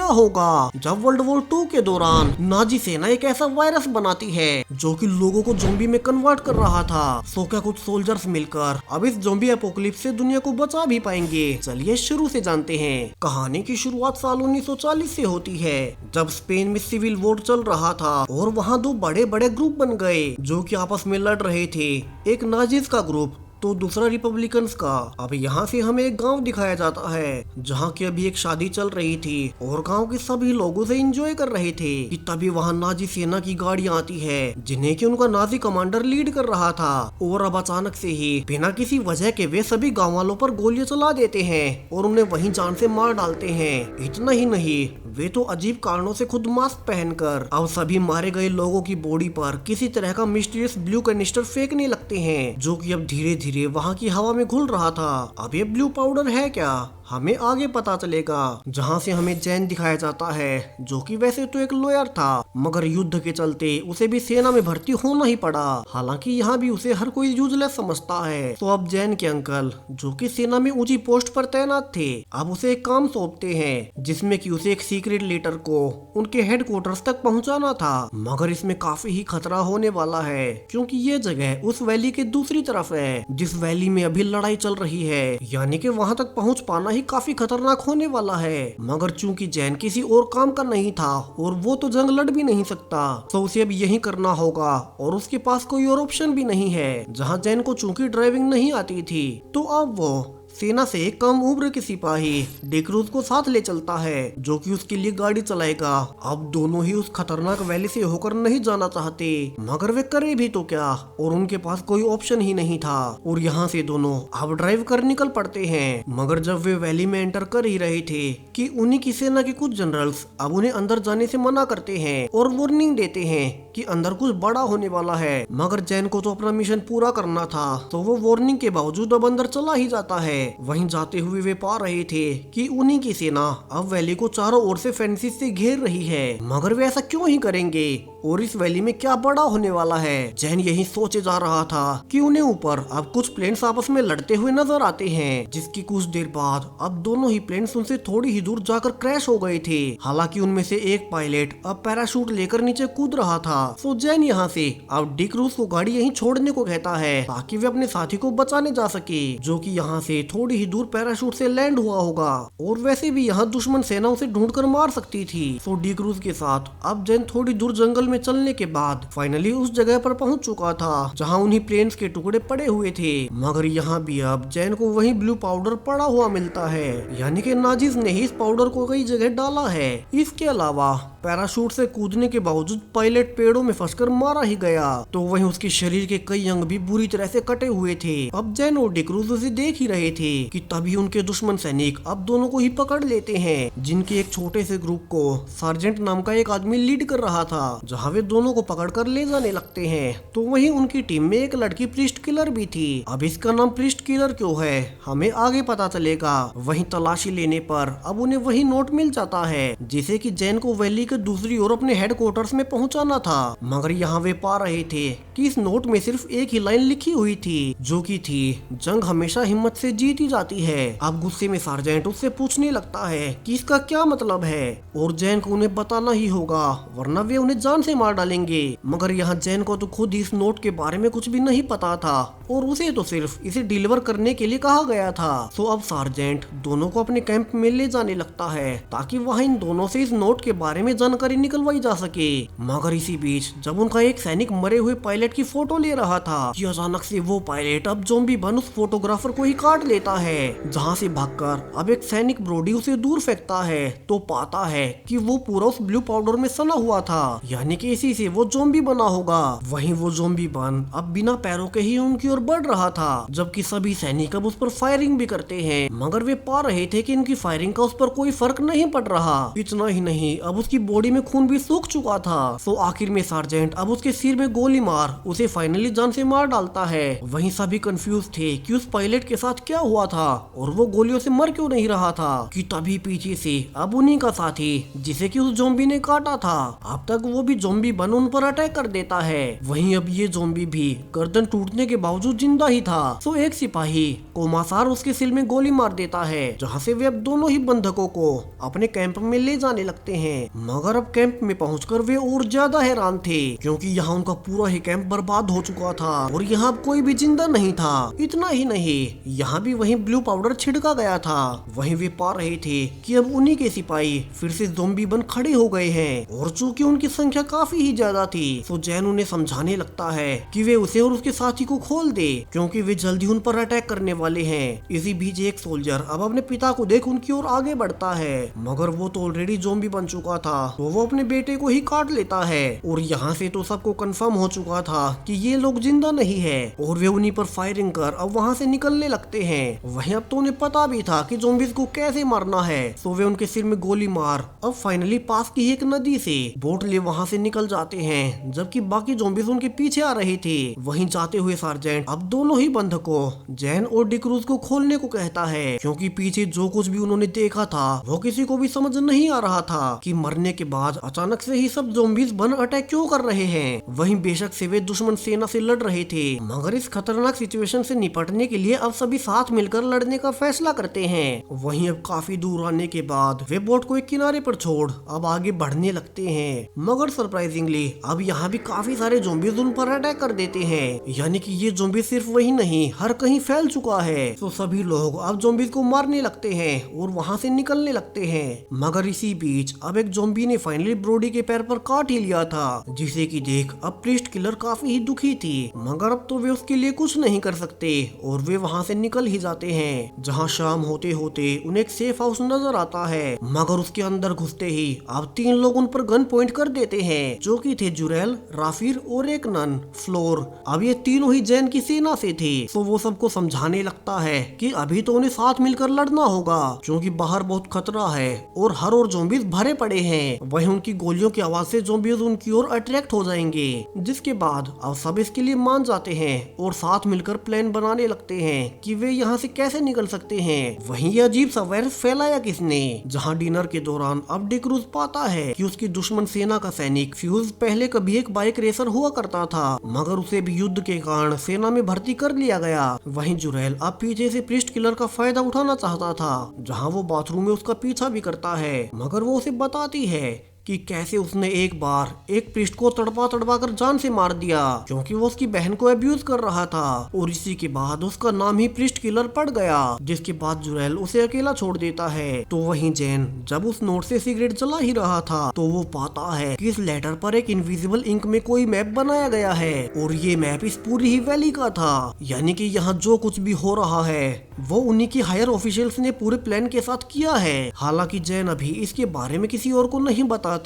क्या होगा जब वर्ल्ड वॉर 2 के दौरान नाजी सेना एक ऐसा वायरस बनाती है जो कि लोगों को ज़ॉम्बी में कन्वर्ट कर रहा था। सो क्या कुछ सोल्जर्स मिलकर अब इस ज़ॉम्बी एपोकलिप्स से दुनिया को बचा भी पाएंगे? चलिए शुरू से जानते हैं। कहानी की शुरुआत साल 1940 से होती है, जब स्पेन में सिविल वॉर चल रहा था और वहाँ दो बड़े बड़े ग्रुप बन गए जो कि आपस में लड़ रहे थे। एक नाजीज का ग्रुप तो दूसरा रिपब्लिकन्स का। अब यहाँ से हमें एक गांव दिखाया जाता है जहाँ की अभी एक शादी चल रही थी और गांव के सभी लोगों से एंजॉय कर रहे थे कि तभी वहाँ नाजी सेना की गाड़ियाँ आती है जिन्हें कि उनका नाजी कमांडर लीड कर रहा था। और अब अचानक से ही बिना किसी वजह के वे सभी गाँव वालों पर गोलियां चला देते हैं और उन्हें वहीं जान से मार डालते हैं। इतना ही नहीं, वे तो अजीब कारणों से खुद मास्क पहनकर अब सभी मारे गए लोगों की बॉडी पर किसी तरह का मिस्टीरियस ब्लू कैनिस्टर फेंकने लगते हैं जो कि अब धीरे धीरे वहाँ की हवा में घुल रहा था। अब ये ब्लू पाउडर है क्या, हमें आगे पता चलेगा। जहाँ से हमें जैन दिखाया जाता है जो कि वैसे तो एक लॉयर था, मगर युद्ध के चलते उसे भी सेना में भर्ती होना ही पड़ा। हालांकि यहाँ भी उसे हर कोई यूजलेस समझता है। तो अब जैन के अंकल जो कि सेना में ऊंची पोस्ट पर तैनात थे, अब उसे एक काम सौंपते हैं जिसमें कि उसे एक सीक्रेट लेटर को उनके हेडक्वार्टर्स तक पहुँचाना था। मगर इसमें काफी ही खतरा होने वाला है क्योंकि ये जगह उस वैली के दूसरी तरफ है जिस वैली में अभी लड़ाई चल रही है, यानी कि वहाँ तक पहुँच पाना काफी खतरनाक होने वाला है। मगर चूंकि जैन किसी और काम का नहीं था और वो तो जंग लड़ भी नहीं सकता, तो उसे अब यही करना होगा और उसके पास कोई और ऑप्शन भी नहीं है। जहां जैन को चूंकि ड्राइविंग नहीं आती थी, तो अब वो सेना से एक कम उम्र के सिपाही डिक्रूज को साथ ले चलता है जो कि उसके लिए गाड़ी चलाएगा। अब दोनों ही उस खतरनाक वैली से होकर नहीं जाना चाहते, मगर वे करे भी तो क्या, और उनके पास कोई ऑप्शन ही नहीं था। और यहाँ से दोनों अब ड्राइव कर निकल पड़ते हैं। मगर जब वे वैली में एंटर कर ही रहे थे कि उन्हीं की सेना के कुछ जनरल्स अब उन्हें अंदर जाने से मना करते हैं और वार्निंग देते हैं कि अंदर कुछ बड़ा होने वाला है। मगर जैन को तो अपना मिशन पूरा करना था, तो वो वार्निंग के बावजूद अब अंदर चला ही जाता है। वहीं जाते हुए वे पा रहे थे कि उन्हीं की सेना अब वैली को चारों ओर से फेंसिस से घेर रही है। मगर वे ऐसा क्यों ही करेंगे और इस वैली में क्या बड़ा होने वाला है? जैन यही सोचे जा रहा था कि उन्हें ऊपर अब कुछ प्लेन्स आपस में लड़ते हुए नजर आते हैं, जिसकी कुछ देर बाद अब दोनों ही प्लेन्स उनसे थोड़ी ही दूर जाकर क्रैश हो गए थे। हालांकि उनमें से एक पायलट अब पैराशूट लेकर नीचे कूद रहा था। तो जैन यहाँ से अब डिक रूस को गाड़ी यहीं छोड़ने को कहता है ताकि वे अपने साथी को बचाने जा सके, जो कि यहाँ से थोड़ी ही दूर पैराशूट से लैंड हुआ होगा। और वैसे भी यहाँ दुश्मन सेना उसे ढूंढकर मार सकती थी। तो डिक रूस के साथ अब जैन थोड़ी दूर जंगल में चलने के बाद फाइनली उस जगह पर पहुंच चुका था जहां उन्हीं प्लेन्स के टुकड़े पड़े हुए थे। मगर यहाँ भी अब जैन को वही ब्लू पाउडर पड़ा हुआ मिलता है, यानी कि नाजिस ने ही इस पाउडर को कई जगह डाला है। इसके अलावा पैराशूट से कूदने के बावजूद पायलट पेड़ों में फंसकर मारा ही गया। तो वहीं उसके शरीर के कई अंग भी बुरी तरह से कटे हुए थे। अब जैन और डिक रूस उसे देख ही रहे थे कि तभी उनके दुश्मन सैनिक अब दोनों को ही पकड़ लेते हैं, जिनके एक छोटे से ग्रुप को सार्जेंट नाम का एक आदमी लीड कर रहा था, जहाँ वे दोनों को पकड़कर ले जाने लगते हैं। तो वहीं उनकी टीम में एक लड़की प्रीस्ट किलर भी थी। अब इसका नाम प्रीस्ट किलर क्यों है हमें आगे पता चलेगा। वहीं तलाशी लेने पर अब उन्हें वही नोट मिल जाता है जिसे कि जैन को वैली के दूसरी ओर अपने हेडक्वार्टर्स में पहुंचाना था। मगर यहाँ वे पा रहे थे कि इस नोट में सिर्फ एक ही लाइन लिखी हुई थी जो कि थी, जंग हमेशा हिम्मत से जीती जाती है। अब गुस्से में सार्जेंट उससे पूछने लगता है कि इसका क्या मतलब है, और जैन को उन्हें बताना ही होगा वरना वे उन्हें जान से मार डालेंगे। मगर यहाँ जैन को तो खुद इस नोट के बारे में कुछ भी नहीं पता था और उसे तो सिर्फ इसे डिलीवर करने के लिए कहा गया था। तो अब सार्जेंट दोनों को अपने कैंप में ले जाने लगता है ताकि वहाँ इन दोनों से इस नोट के बारे में जानकारी निकलवाई जा सके। मगर इसी बीच जब उनका एक सैनिक मरे हुए पायलट की फोटो ले रहा था कि अचानक से वो पायलट अब ज़ॉम्बी बन उस फोटोग्राफर को ही काट लेता है, जहाँ से भागकर अब एक सैनिक ब्रोडी उसे दूर फेंकता है। तो पाता है कि वो पूरा उस ब्लू पाउडर में सना हुआ था, यानी कि इसी से वो ज़ॉम्बी बना होगा। वहीं वो ज़ॉम्बी बन अब बिना पैरों के ही उनकी ओर बढ़ रहा था, जबकि सभी सैनिक अब उस पर फायरिंग भी करते हैं। मगर वे पा रहे थे कि इनकी फायरिंग का उस पर कोई फर्क नहीं पड़ रहा। इतना ही नहीं, अब उसकी बॉडी में खून भी सूख चुका था। तो आखिर में सार्जेंट अब उसके सिर में गोली मार उसे फाइनली जान से मार डालता है। वहीं सभी कंफ्यूज थे कि उस पायलट के साथ क्या हुआ था और वो गोलियों से मर क्यों नहीं रहा था, कि तभी पीछे से अब उन्हीं का साथी जिसे कि उस ज़ॉम्बी ने काटा था, अब तक वो भी ज़ॉम्बी बन उन पर अटैक कर देता है। वहीं अब ये ज़ॉम्बी भी गर्दन टूटने के बावजूद बावजूद जिंदा ही था। तो एक सिपाही कोमासार उसके सिर में गोली मार देता है, जहाँ से वे अब दोनों ही बंधकों को अपने कैंप में ले जाने लगते हैं। मगर अब कैंप में पहुंचकर वे और ज्यादा हैरान थे, क्योंकि यहाँ उनका पूरा ही कैंप बर्बाद हो चुका था और यहाँ अब कोई भी जिंदा नहीं था। इतना ही नहीं, यहाँ भी वही ब्लू पाउडर छिड़का गया था। वहीं वे पा रहे थे कि अब उन्हीं के सिपाही फिर से ज़ॉम्बी बन खड़े हो गए हैं और चूंकि उनकी संख्या काफी ही ज्यादा थी, तो जैन उन्हें समझाने लगता है कि वे उसे और उसके साथी को खोल दे, क्योंकि वे जल्दी उन पर अटैक करने वाले हैं। इसी बीच एक सोल्जर अब अपने पिता को देख उनकी ओर आगे बढ़ता है, मगर वो तो ऑलरेडी ज़ॉम्बी बन चुका था, तो वो अपने बेटे को ही काट लेता है। और यहाँ से तो सबको कंफर्म हो चुका था कि ये लोग जिंदा नहीं है और वे उन्हीं पर फायरिंग कर अब वहाँ से निकलने लगते हैं। वहीं अब तो उन्हें पता भी था कि ज़ॉम्बीज़ को कैसे मारना है, तो वे उनके सिर में गोली मार अब फाइनली पास की एक नदी से बोट ले वहाँ से निकल जाते हैं, जबकि बाकी ज़ॉम्बीज़ उनके पीछे आ रहे थे। वहीं जाते हुए सार्जेंट अब दोनों ही बंधकों जैन और डिक्रूज को खोलने को कहता है, क्योंकि पीछे जो कुछ भी उन्होंने देखा था वो किसी को भी समझ नहीं आ रहा था कि मरने के बाद अचानक से ही सब ज़ॉम्बीज़ बन अटैक क्यों कर रहे हैं। वहीं बेशक से वे दुश्मन सेना से लड़ रहे थे, मगर इस खतरनाक सिचुएशन से निपटने के लिए अब सभी साथ मिलकर लड़ने का फैसला करते हैं। वहीं अब काफी दूर आने के बाद वे बोट को एक किनारे पर छोड़ अब आगे बढ़ने लगते हैं, मगर सरप्राइजिंगली अब यहाँ भी काफी सारे ज़ॉम्बीज़ उन पर अटैक कर देते हैं। यानी कि ये ज़ॉम्बी सिर्फ वही नहीं, हर कहीं फैल चुका है। तो सभी लोग अब ज़ॉम्बीज़ को मारने लगते हैं और वहाँ से निकलने लगते हैं। मगर इसी बीच अब एक ज़ॉम्बी ने फाइनली ब्रोडी के पैर पर काट ही लिया था, जिसे कि देख अब प्रीस्ट किलर काफी ही दुखी थी, मगर अब तो वे उसके लिए कुछ नहीं कर सकते और वे वहाँ से निकल ही जाते हैं। जहाँ शाम होते होते उन्हें एक सेफ हाउस नजर आता है, मगर उसके अंदर घुसते ही अब 3 लोग उन पर गन पॉइंट कर देते हैं, जो कि थे जुरेल, राफिर और एक नन फ्लोर। अब ये तीनों ही जैन की सेना से थे, तो वो सबको समझाने लगता है कि अभी तो उन्हें साथ मिलकर लड़ना होगा, क्योंकि बाहर बहुत खतरा है और हर और ज़ॉम्बीज़ भरे पड़े हैं। वहीं उनकी गोलियों की आवाज से ज़ॉम्बीज़ उनकी ओर अट्रैक्ट हो जाएंगे, जिसके बाद अब सब इसके लिए मान जाते हैं और साथ मिलकर प्लान बनाने लगते हैं कि वे यहाँ से कैसे निकल सकते हैं। वहीं ये अजीब सा वायरस फैलाया किसने। जहाँ डिनर के दौरान अब डिक्रूज पाता है कि उसकी दुश्मन सेना का सैनिक फ्यूज पहले कभी एक बाइक रेसर हुआ करता था, मगर उसे भी युद्ध के कारण सेना में भर्ती कर लिया गया। वहीं जुरेल अब पीछे से प्रीस्ट किलर का फायदा उठाना चाहता था, जहाँ वो बाथरूम में उसका पीछा भी करता है, मगर वो उसे बताती है कि कैसे उसने एक बार एक प्रीस्ट को तड़पा तड़पा कर जान से मार दिया, क्योंकि वो उसकी बहन को अब्यूज कर रहा था, और इसी के बाद उसका नाम ही प्रीस्ट किलर पड़ गया, जिसके बाद जुरेल उसे अकेला छोड़ देता है। तो वहीं जैन जब उस नोट से सिगरेट जला ही रहा था, तो वो पाता है कि इस लेटर पर एक इनविजिबल इंक में कोई मैप बनाया गया है, और ये मैप इस पूरी ही वैली का था। यानी कि यहाँ जो कुछ भी हो रहा है वो उन्हीं की हायर ऑफिशियल्स ने पूरे प्लान के साथ किया है। हालांकि जैन अभी इसके बारे में किसी और को नहीं बताता।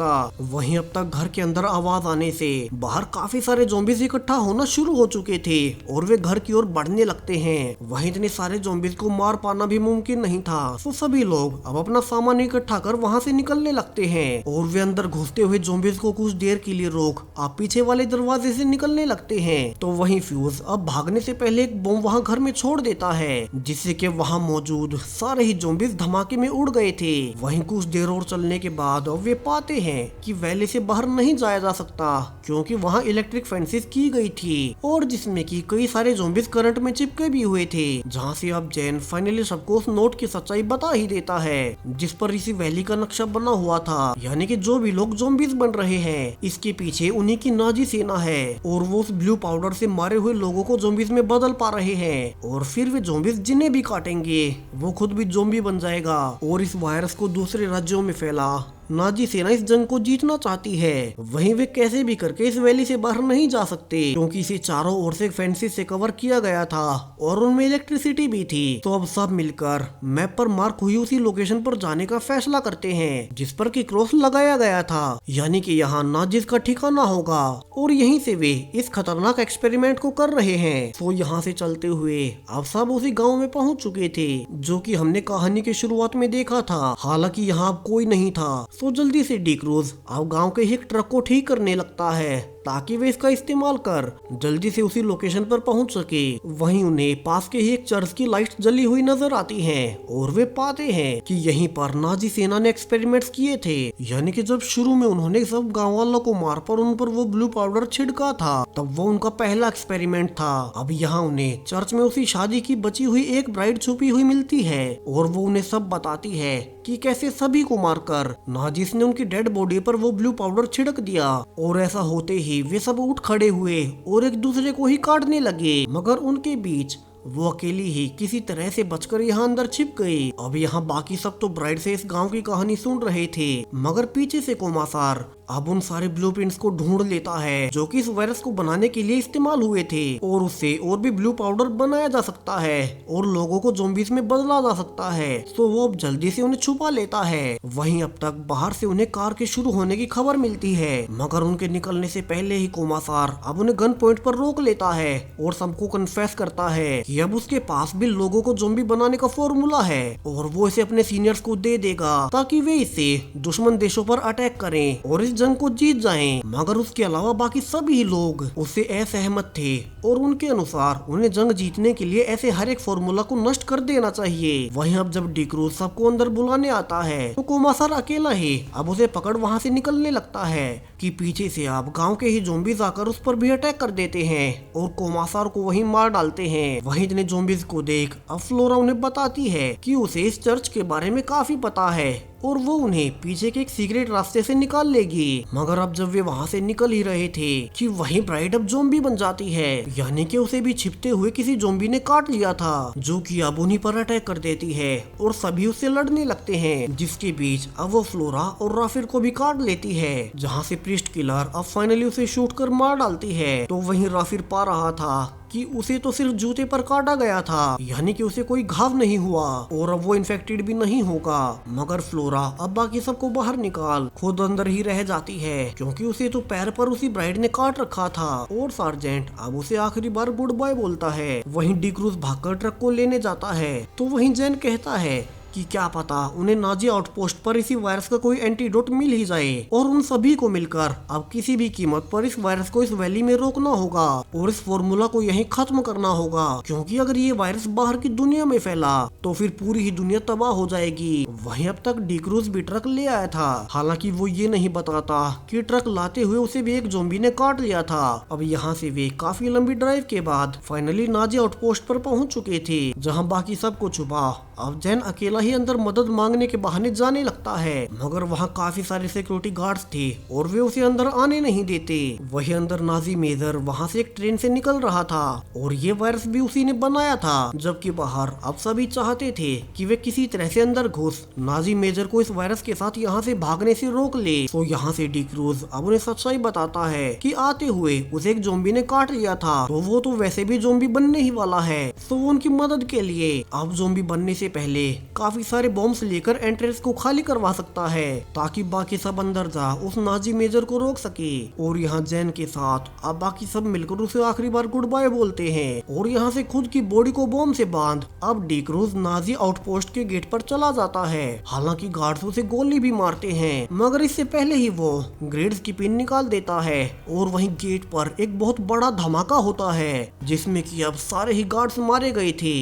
वहीं अब तक घर के अंदर आवाज आने से बाहर काफी सारे ज़ॉम्बीज़ इकट्ठा होना शुरू हो चुके थे और वे घर की ओर बढ़ने लगते हैं। वहीं इतने सारे ज़ॉम्बीज़ को मार पाना भी मुमकिन नहीं था, तो सभी लोग अब अपना सामान इकट्ठा कर वहां से निकलने लगते हैं और वे अंदर घुसते हुए ज़ॉम्बीज़ को कुछ देर के लिए रोक आप पीछे वाले दरवाजे से निकलने लगते हैं। तो वहीं फ्यूज अब भागने से पहले एक बम वहां घर में छोड़ देता है, जिससे कि वहां मौजूद सारे ही ज़ॉम्बीज़ धमाके में उड़ गए थे। वहीं कुछ देर और चलने के बाद वे पाते हैं कि वैली से बाहर नहीं जाया जा सकता, क्योंकि वहां इलेक्ट्रिक फेंसेस की गई थी और जिसमें कि कई सारे ज़ॉम्बीज़ करंट में चिपके भी हुए थे। जहां से अब जैन फाइनली सबको उस नोट की सच्चाई बता ही देता है, जिस पर इसी वैली का नक्शा बना हुआ था। यानी कि जो भी लोग ज़ॉम्बीज़ बन रहे हैं, इसके पीछे उन्हीं की नाजी सेना है और वो उस ब्लू पाउडर से मारे हुए लोगों को ज़ॉम्बीज़ में बदल पा रहे हैं, और फिर वे ज़ॉम्बीज़ जिन्हें भी काटेंगे वो खुद भी ज़ॉम्बी बन जाएगा और इस वायरस को दूसरे राज्यों में फैला। नाजी सेना इस जंग को जीतना चाहती है। वहीं वे कैसे भी करके इस वैली से बाहर नहीं जा सकते, क्योंकि इसे चारों ओर से फेंसेस से कवर किया गया था और उनमें इलेक्ट्रिसिटी भी थी। तो अब सब मिलकर मैप पर मार्क हुई उसी लोकेशन पर जाने का फैसला करते हैं, जिस पर कि क्रॉस लगाया गया था, यानी कि यहाँ नाजिस का ठिकाना होगा और यहीं से वे इस खतरनाक एक्सपेरिमेंट को कर रहे हैं। तो यहाँ से चलते हुए अब सब उसी गाँव में पहुँच चुके थे, जो की हमने कहानी की शुरुआत में देखा था। हालांकि यहाँ अब कोई नहीं था, तो जल्दी से डी क्रूज अब गांव के ही एक ट्रक को ठीक करने लगता है ताकि वे इसका इस्तेमाल कर जल्दी से उसी लोकेशन पर पहुंच सके। वहीं उन्हें पास के ही एक चर्च की लाइट जली हुई नजर आती हैं और वे पाते हैं कि यहीं पर नाजी सेना ने एक्सपेरिमेंट्स किए थे, यानी कि जब शुरू में उन्होंने सब गांव वालों को मार पर उन पर वो ब्लू पाउडर छिड़का था तब वो उनका पहला एक्सपेरिमेंट था। अब यहाँ उन्हें चर्च में उसी शादी की बची हुई एक ब्राइड छुपी हुई मिलती है और वो उन्हें सब बताती है कि कैसे सभी को मारकर नाजिस ने उनकी डेड बॉडी पर वो ब्लू पाउडर छिड़क दिया। और ऐसा होते ही वे सब उठ खड़े हुए और एक दूसरे को ही काटने लगे, मगर उनके बीच वो अकेली ही किसी तरह से बचकर यहाँ अंदर छिप गई। अब यहाँ बाकी सब तो ब्राइड से इस गांव की कहानी सुन रहे थे, मगर पीछे से कोमासार अब उन सारे ब्लूप्रिंट्स को ढूंढ लेता है जो कि इस वायरस को बनाने के लिए इस्तेमाल हुए थे और उससे और भी ब्लू पाउडर बनाया जा सकता है और लोगों को ज़ॉम्बीज़ में बदला जा सकता है। तो वो अब जल्दी से उन्हें छुपा लेता है। वहीं अब तक बाहर से उन्हें कार के शुरू होने की खबर मिलती है, मगर उनके निकलने से पहले ही कोमासार अब उन्हें गन पॉइंट पर रोक लेता है और सबको कन्फेस करता है कि अब उसके पास भी लोगों को ज़ॉम्बी बनाने का फॉर्मूला है और वो इसे अपने सीनियर्स को दे देगा ताकि वे इसे दुश्मन देशों पर अटैक करें और इस जंग को जीत जाएं। मगर उसके अलावा बाकी सभी लोग उससे असहमत थे और उनके अनुसार उन्हें जंग जीतने के लिए ऐसे हर एक फॉर्मूला को नष्ट कर देना चाहिए। वहीं अब जब डी क्रूज सबको अंदर बुलाने आता है तो कोमासार अकेला ही अब उसे पकड़ वहाँ से निकलने लगता है कि पीछे से अब गांव के ही ज़ॉम्बीज़ आकर उस पर भी अटैक कर देते हैं और कोमासार को वहीं मार डालते हैं। वहीं इतने ज़ॉम्बीज़ को देख अब फ्लोरा उन्हें बताती है कि उसे इस चर्च के बारे में काफी पता है और वो उन्हें पीछे के एक सीक्रेट रास्ते से निकाल लेगी। मगर अब जब वे वहाँ से निकल ही रहे थे कि वहीं ब्राइड अब ज़ॉम्बी बन जाती है, यानी कि उसे भी छिपते हुए किसी ज़ॉम्बी ने काट लिया था जो कि अब उन्हीं पर अटैक कर देती है और सभी उससे लड़ने लगते हैं, जिसके बीच अब वो फ्लोरा और राफिर को भी काट लेती है, जहाँ से प्रीस्ट किलर अब फाइनली उसे शूट कर मार डालती है। तो वहीं राफिर पा रहा था कि उसे तो सिर्फ जूते पर काटा गया था, यानी कि उसे कोई घाव नहीं हुआ और अब वो इन्फेक्टेड भी नहीं होगा। मगर फ्लोरा अब बाकी सबको बाहर निकाल खुद अंदर ही रह जाती है क्योंकि उसे तो पैर पर उसी ब्राइड ने काट रखा था और सार्जेंट अब उसे आखिरी बार गुड बाय बोलता है। वहीं डी क्रूज भागकर ट्रक को लेने जाता है तो वहीं जैन कहता है कि क्या पता उन्हें नाजी आउटपोस्ट पर इसी वायरस का कोई एंटीडोट मिल ही जाए और उन सभी को मिलकर अब किसी भी कीमत पर इस वायरस को इस वैली में रोकना होगा और इस फॉर्मूला को यहीं खत्म करना होगा, क्योंकि अगर ये वायरस बाहर की दुनिया में फैला तो फिर पूरी ही दुनिया तबाह हो जाएगी। वहीं अब तक डी क्रूज भी ट्रक ले आया था, हालांकि वो ये नहीं बताता कि ट्रक लाते हुए उसे भी एक ज़ॉम्बी ने काट लिया था। अब यहाँ से वे काफी लंबी ड्राइव के बाद फाइनली नाजी आउटपोस्ट पर पहुंच चुके थे, जहाँ बाकी सबको छुपा अब जैन अकेला ही अंदर मदद मांगने के बहाने जाने लगता है, मगर वहाँ काफी सारे सिक्योरिटी गार्ड्स थे और वे उसे अंदर आने नहीं देते। वही अंदर नाजी मेजर वहाँ से एक ट्रेन से निकल रहा था और ये वायरस भी उसी ने बनाया था, जबकि बाहर अब सभी चाहते थे कि वे किसी तरह से अंदर घुस नाजी मेजर को इस वायरस के साथ यहाँ से भागने से रोक ले। तो यहाँ से डी क्रूज अब उन्हें सच्चाई बताता है कि आते हुए उसे एक ज़ॉम्बी ने काट लिया था, तो वो तो वैसे भी ज़ॉम्बी बनने ही वाला है, तो वो उनकी मदद के लिए अब ज़ॉम्बी बनने से पहले काफी सारे बॉम्ब्स लेकर एंट्रेंस को खाली करवा सकता है ताकि बाकी सब अंदर जा उस नाजी मेजर को रोक सके। और यहाँ जैन के साथ अब बाकी सब मिलकर उसे आखिरी बार गुड बाय बोलते हैं और यहाँ से खुद की बॉडी को बॉम्ब से बांध अब डी क्रूज नाजी आउटपोस्ट के गेट पर चला जाता है। हालांकि गार्ड्स उसे गोली भी मारते हैं, मगर इससे पहले ही वो ग्रेड्स की पिन निकाल देता है और वहीं गेट पर एक बहुत बड़ा धमाका होता है जिसमें कि अब सारे ही गार्ड्स मारे गए थे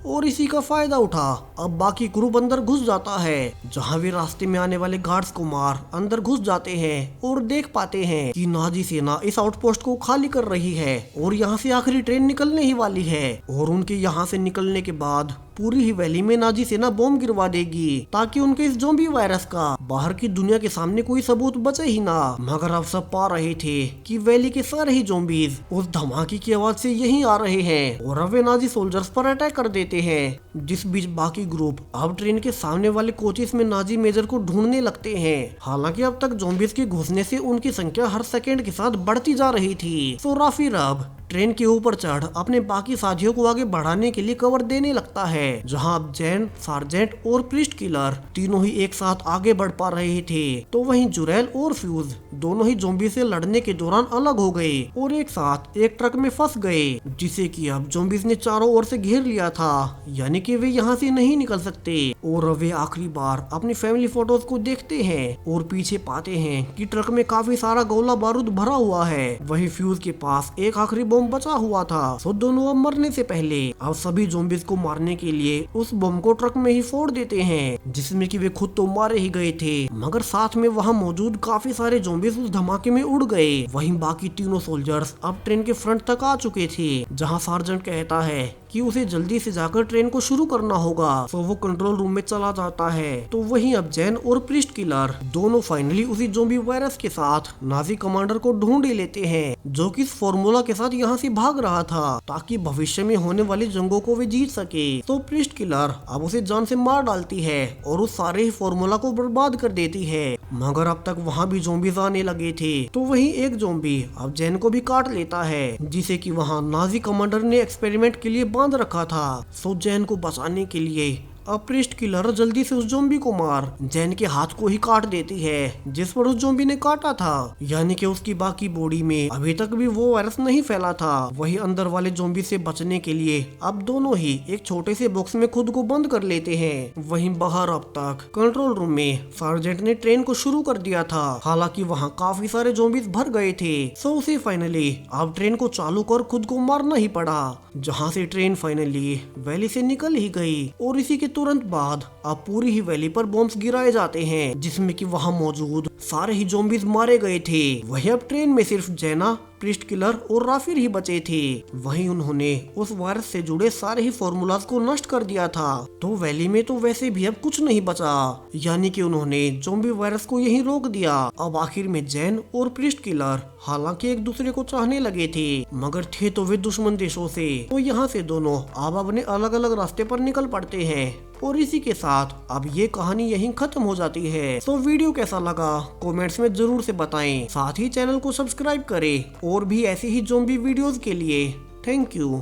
और इसी का फायदा उठा अब बाकी ग्रुप अंदर घुस जाता है, जहाँ वे रास्ते में आने वाले गार्ड्स को मार अंदर घुस जाते हैं और देख पाते हैं कि नाजी सेना इस आउटपोस्ट को खाली कर रही है और यहाँ से आखिरी ट्रेन निकलने ही वाली है और उनके यहाँ से निकलने के बाद पूरी ही वैली में नाजी सेना बॉम्ब गिरवा देगी ताकि उनके इस ज़ॉम्बी वायरस का बाहर की दुनिया के सामने कोई सबूत बचे ही ना। मगर अब सब पा रहे थे कि वैली के सारे ही ज़ॉम्बीज उस धमाके की आवाज से यहीं आ रहे हैं और अब वे नाजी सोल्जर्स पर अटैक कर देते हैं, जिस बीच बाकी ग्रुप अब ट्रेन के सामने वाले कोचेस में नाजी मेजर को ढूंढने लगते हैं। हालांकि अब तक ज़ॉम्बीज के घुसने से उनकी संख्या हर सेकेंड के साथ बढ़ती जा रही थी। तो राफिर अब ट्रेन के ऊपर चढ़ अपने बाकी साथियों को आगे बढ़ाने के लिए कवर देने लगता है, जहां अब जैन, सार्जेंट और प्रीस्ट किलर तीनों ही एक साथ आगे बढ़ पा रहे थे। तो वहीं जुरैल और फ्यूज दोनों ही ज़ॉम्बी से लड़ने के दौरान अलग हो गए और एक साथ एक ट्रक में फंस गए, जिसे कि अब ज़ॉम्बीज़ ने चारों ओर से घेर लिया था, यानी कि वे यहाँ से नहीं निकल सकते। और वे आखिरी बार अपनी फैमिली फोटोज को देखते हैं और पीछे पाते हैं कि ट्रक में काफी सारा गोला बारूद भरा हुआ है। वही फ्यूज के पास एक आखिरी बम बचा हुआ था। तो दोनों अब मरने से पहले अब सभी ज़ॉम्बीज़ को मारने के लिए उस बम को ट्रक में ही फोड़ देते हैं, जिसमें कि वे खुद तो मारे ही गए थे, मगर साथ में वहाँ मौजूद काफी सारे ज़ॉम्बीज़ उस धमाके में उड़ गए। वहीं बाकी तीनों सोल्जर्स अब ट्रेन के फ्रंट तक आ चुके थे, जहाँ सार्जेंट कहता है कि उसे जल्दी से जाकर ट्रेन को शुरू करना होगा। तो वो कंट्रोल रूम में चला जाता है। तो वहीं अब जैन और प्रीस्ट किलर दोनों फाइनली उसी ज़ॉम्बी वायरस के साथ नाजी कमांडर को ढूंढ ही लेते हैं, जो कि इस फॉर्मूला के साथ यहाँ से भाग रहा था ताकि भविष्य में होने वाली जंगों को वे जीत सके। तो प्रीस्ट किलर अब उसे जान से मार डालती है और उस सारे ही फॉर्मूला को बर्बाद कर देती है, मगर अब तक वहाँ भी ज़ॉम्बीज़ आने लगे थे। तो वहीं एक ज़ॉम्बी अब जैन को भी काट लेता है, जिसे कि वहाँ नाजी कमांडर ने एक्सपेरिमेंट के लिए बांध रखा था। सो जैन को बचाने के लिए अब प्रीस्ट किलर जल्दी से उस ज़ॉम्बी को मार जैन के हाथ को ही काट देती है, जिस पर उस ज़ॉम्बी ने काटा था, यानी कि उसकी बाकी बॉडी में अभी तक भी वो वायरस नहीं फैला था। वही अंदर वाले ज़ॉम्बी से बचने के लिए अब दोनों ही एक छोटे से बॉक्स में खुद को बंद कर लेते हैं। वहीं बाहर अब तक कंट्रोल रूम में सार्जेंट ने ट्रेन को शुरू कर दिया था, हालांकि वहाँ काफी सारे ज़ॉम्बीज़ भर गए थे। सो उसे फाइनली अब ट्रेन को चालू कर खुद को मारना ही पड़ा, जहाँ से ट्रेन फाइनली वैली से निकल ही गई। और इसी के तुरंत बाद अब पूरी ही वैली पर बॉम्ब्स गिराए जाते हैं, जिसमें कि वहां मौजूद सारे ही ज़ॉम्बीज़ मारे गए थे। वही अब ट्रेन में सिर्फ जैना, प्रीस्ट किलर और राफिर ही बचे थे। वहीं उन्होंने उस वायरस से जुड़े सारे ही फॉर्मूलाज को नष्ट कर दिया था। तो वैली में तो वैसे भी अब कुछ नहीं बचा, यानी कि उन्होंने ज़ॉम्बी वायरस को यहीं रोक दिया। अब आखिर में जैन और प्रीस्ट किलर हालांकि एक दूसरे को चाहने लगे थे, मगर थे तो वे दुश्मन देशों से। तो यहाँ से दोनों अब अपने अलग अलग रास्ते पर निकल पड़ते हैं। और इसी के साथ अब ये कहानी यहीं खत्म हो जाती है। तो वीडियो कैसा लगा कमेंट्स में जरूर से बताएं। साथ ही चैनल को सब्सक्राइब करें और भी ऐसी ही ज़ॉम्बी वीडियोस के लिए। Thank you.